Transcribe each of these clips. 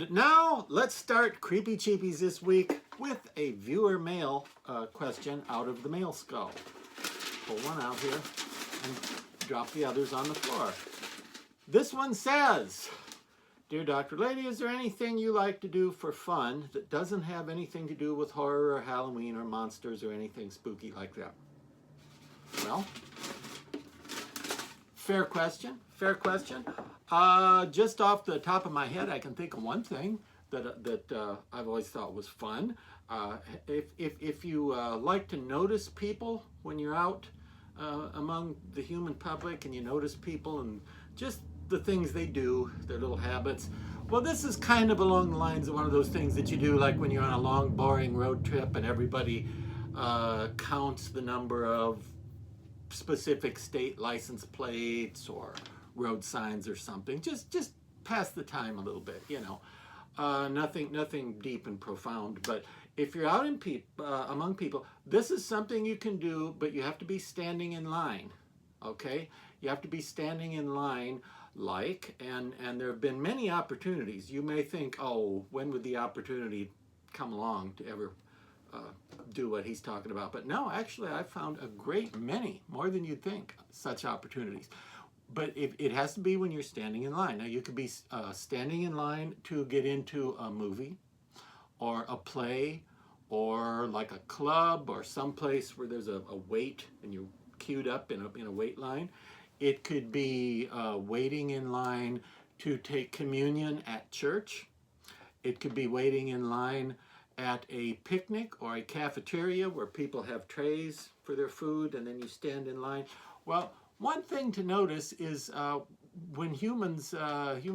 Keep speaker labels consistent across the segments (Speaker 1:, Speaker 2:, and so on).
Speaker 1: And now let's start Creepy Cheapies this week with a viewer mail question out of the mail skull. Pull one out here and drop the others on the floor. This one says, Dear Dr. Lady, is there anything you like to do for fun that doesn't have anything to do with horror or Halloween or monsters or anything spooky like that? Well, fair question, fair question. Just off the top of my head, I can think of one thing that I've always thought was fun. If you like to notice people when you're out among the human public, and you notice people and just the things they do, their little habits. Well, this is kind of along the lines of one of those things that you do like when you're on a long, boring road trip and everybody counts the number of specific state license plates or road signs or something. Just pass the time a little bit, you know. Nothing deep and profound, but if you're out in among people, this is something you can do, but you have to be standing in line, okay? You have to be standing in line, and there have been many opportunities. You may think, oh, when would the opportunity come along to ever do what he's talking about? But no, actually, I've found a great many, more than you'd think, such opportunities. But it has to be when you're standing in line. Now, you could be standing in line to get into a movie or a play or like a club or someplace where there's a wait and you're queued up in a wait line. It could be waiting in line to take communion at church. It could be waiting in line at a picnic or a cafeteria where people have trays for their food and then you stand in line. Well, one thing to notice is when human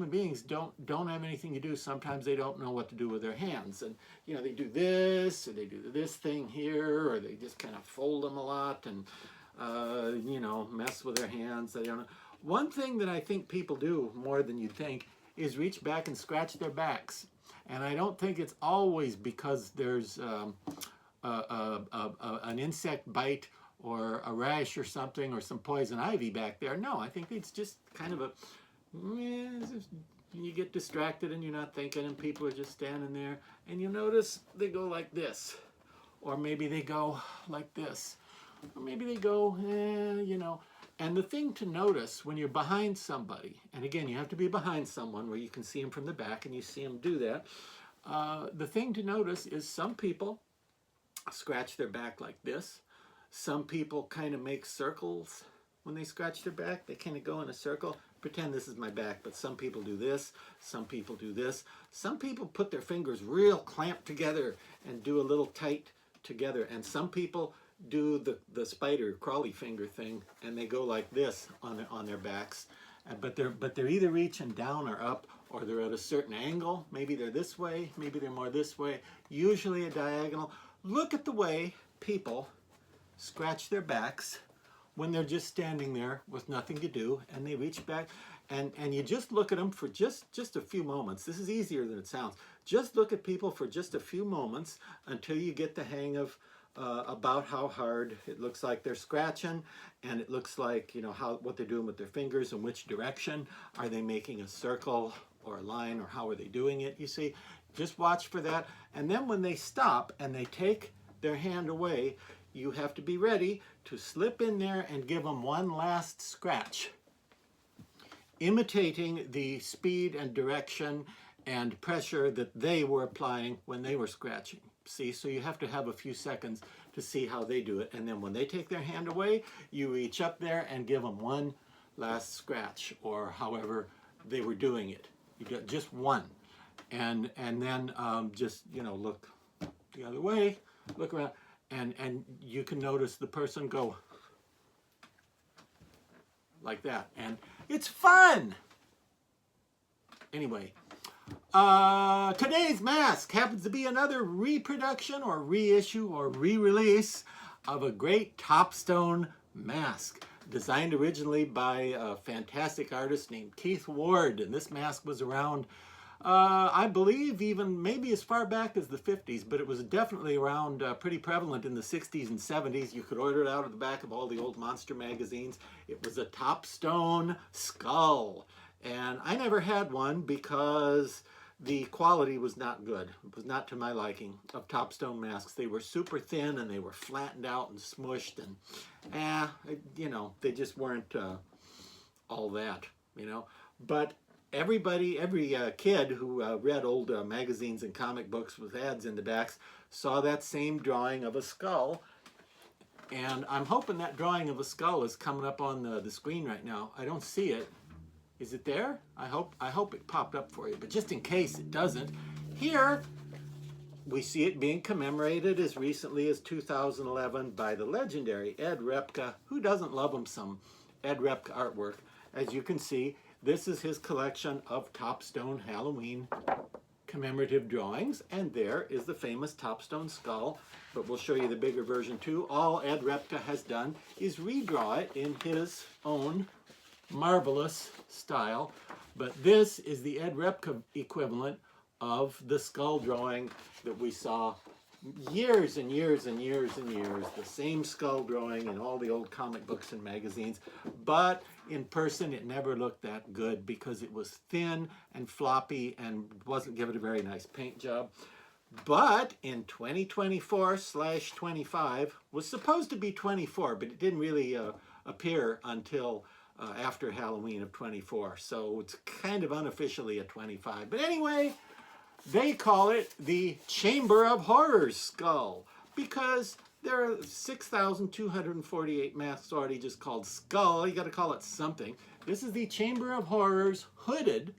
Speaker 1: beings don't have anything to do, sometimes they don't know what to do with their hands. And, you know, they do this, or they do this thing here, or they just kind of fold them a lot and, you know, mess with their hands. They don't know. One thing that I think people do more than you'd think is reach back and scratch their backs. And I don't think it's always because there's an insect bite or a rash or something, or some poison ivy back there. No, I think it's just kind of you get distracted and you're not thinking and people are just standing there and you notice they go like this, or maybe they go like this, or maybe they go, you know. And the thing to notice when you're behind somebody, and again, you have to be behind someone where you can see them from the back and you see them do that. The thing to notice is some people scratch their back like this. Some people kind of make circles when they scratch their back. They kind of go in a circle. Pretend this is my back, but some people do this. Some people do this. Some people put their fingers real clamped together and do a little tight together. And some people do the spider crawly finger thing, and they go like this on their backs. But they're either reaching down or up, or they're at a certain angle. Maybe they're this way. Maybe they're more this way. Usually a diagonal. Look at the way people scratch their backs when they're just standing there with nothing to do, and they reach back, and you just look at them for just a few moments. This is easier than it sounds. Just look at people for just a few moments until you get the hang of about how hard it looks like they're scratching, and it looks like, you know, what they're doing with their fingers and which direction. Are they making a circle or a line, or how are they doing it? You see, just watch for that. And then when they stop and they take their hand away, you have to be ready to slip in there and give them one last scratch, imitating the speed and direction and pressure that they were applying when they were scratching. See, so you have to have a few seconds to see how they do it. And then when they take their hand away, you reach up there and give them one last scratch, or however they were doing it. You got just one. And then just, you know, look the other way, look around. And you can notice the person go like that. And it's fun! Anyway, today's mask happens to be another reproduction or reissue or re-release of a great Topstone mask, designed originally by a fantastic artist named Keith Ward. And this mask was around, I believe, even maybe as far back as the 50s, but it was definitely around pretty prevalent in the 60s and 70s. You could order it out of the back of all the old monster magazines. It was a Topstone skull. And I never had one because the quality was not good. It was not to my liking of Topstone masks. They were super thin and they were flattened out and smushed, and you know, they just weren't all that, you know. But every kid who read old magazines and comic books with ads in the backs saw that same drawing of a skull. And I'm hoping that drawing of a skull is coming up on the screen right now. I don't see it. Is it there? I hope it popped up for you. But just in case it doesn't, here we see it being commemorated as recently as 2011 by the legendary Ed Repka. Who doesn't love him some Ed Repka artwork? As you can see, this is his collection of Topstone Halloween commemorative drawings, and there is the famous Topstone skull, but we'll show you the bigger version too. All Ed Repka has done is redraw it in his own marvelous style, but this is the Ed Repka equivalent of the skull drawing that we saw years and years and years and years, the same skull drawing in all the old comic books and magazines, but in person it never looked that good because it was thin and floppy and wasn't given a very nice paint job. But in 2024/25, was supposed to be 24, but it didn't really appear until after Halloween of 24, so it's kind of unofficially a 25. But anyway, they call it the Chamber of Horrors skull because there are 6,248 masks already just called skull. You got to call it something. This is the Chamber of Horrors hooded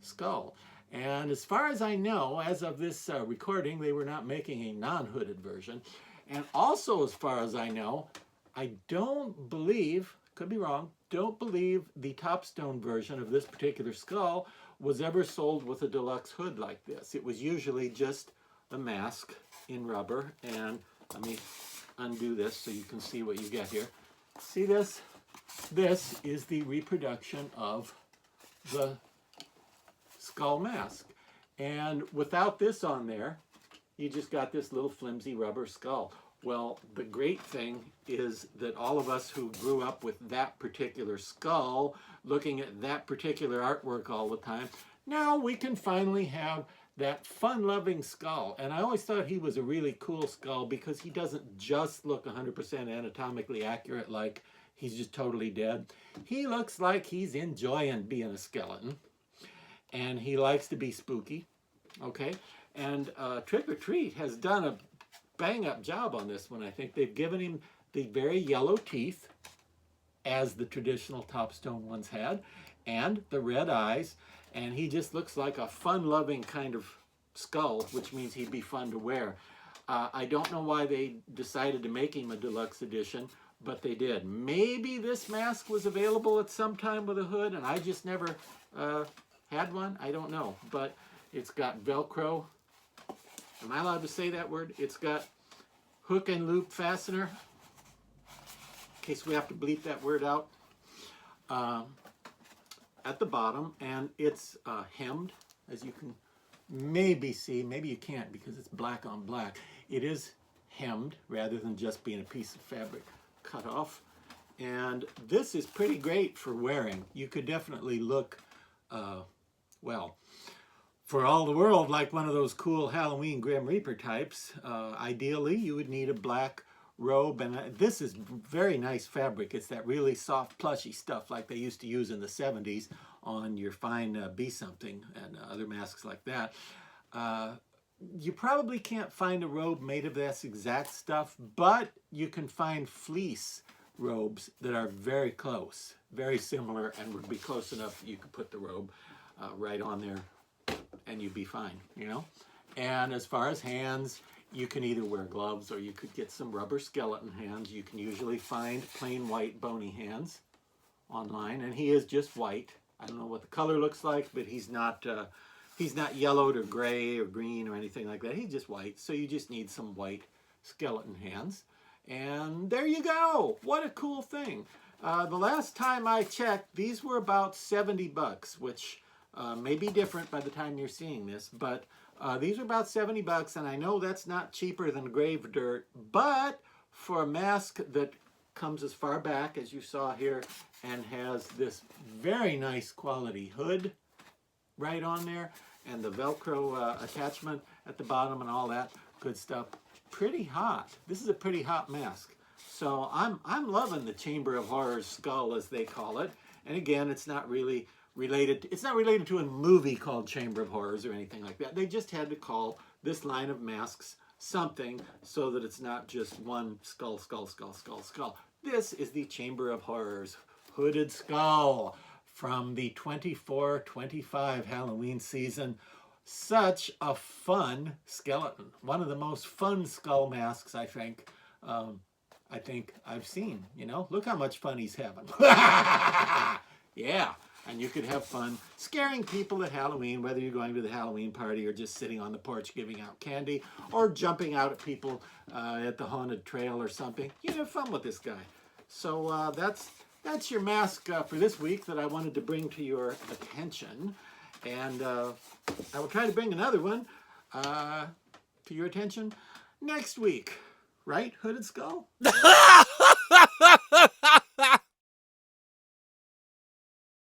Speaker 1: skull. And as far as I know, as of this recording, they were not making a non-hooded version. And also, as far as I know, I don't believe, could be wrong, don't believe the Topstone version of this particular skull was ever sold with a deluxe hood like this. It was usually just a mask in rubber. And let me undo this so you can see what you get here. See this? This is the reproduction of the skull mask. And without this on there, you just got this little flimsy rubber skull. Well, the great thing is that all of us who grew up with that particular skull, looking at that particular artwork all the time, now we can finally have that fun-loving skull. And I always thought he was a really cool skull because he doesn't just look 100% anatomically accurate like he's just totally dead. He looks like he's enjoying being a skeleton. And he likes to be spooky, okay? And Trick or Treat has done a bang-up job on this one. I think they've given him the very yellow teeth, as the traditional Topstone ones had, and the red eyes, and he just looks like a fun-loving kind of skull, which means he'd be fun to wear. I don't know why they decided to make him a deluxe edition, but they did. Maybe this mask was available at some time with a hood, and I just never had one. I don't know, but it's got Velcro. Am I allowed to say that word? It's got hook and loop fastener, in case we have to bleep that word out, at the bottom, and it's hemmed, as you can maybe see. Maybe you can't because it's black on black. It is hemmed rather than just being a piece of fabric cut off, and this is pretty great for wearing. You could definitely look, well, for all the world, like one of those cool Halloween Grim Reaper types. Ideally, you would need a black robe, and this is very nice fabric. It's that really soft, plushy stuff like they used to use in the 70s on your fine Be Something and other masks like that. You probably can't find a robe made of this exact stuff, but you can find fleece robes that are very close, very similar, and would be close enough that you could put the robe right on there and you'd be fine, you know? And as far as hands, you can either wear gloves or you could get some rubber skeleton hands. You can usually find plain white bony hands online, and he is just white. I don't know what the color looks like, but he's not yellowed or gray or green or anything like that. He's just white, so you just need some white skeleton hands. And there you go. What a cool thing. The last time I checked, these were about 70 bucks, which may be different by the time you're seeing this, but these are about 70 bucks, and I know that's not cheaper than grave dirt, but for a mask that comes as far back as you saw here and has this very nice quality hood right on there, and the Velcro attachment at the bottom and all that good stuff. Pretty hot. This is a pretty hot mask. So I'm loving the Chamber of Horrors skull, as they call it. And again, it's not really related. It's not related to a movie called Chamber of Horrors or anything like that. They just had to call this line of masks something so that it's not just one skull, skull, skull, skull, skull. This is the Chamber of Horrors hooded skull from the 24-25 Halloween season. Such a fun skeleton. One of the most fun skull masks, I think I've seen. You know, look how much fun he's having. Yeah, and you could have fun scaring people at Halloween, whether you're going to the Halloween party or just sitting on the porch giving out candy or jumping out at people at the haunted trail or something. You can have fun with this guy. So that's your mask for this week that I wanted to bring to your attention. And I will try to bring another one to your attention next week. Right, Hooded Skull?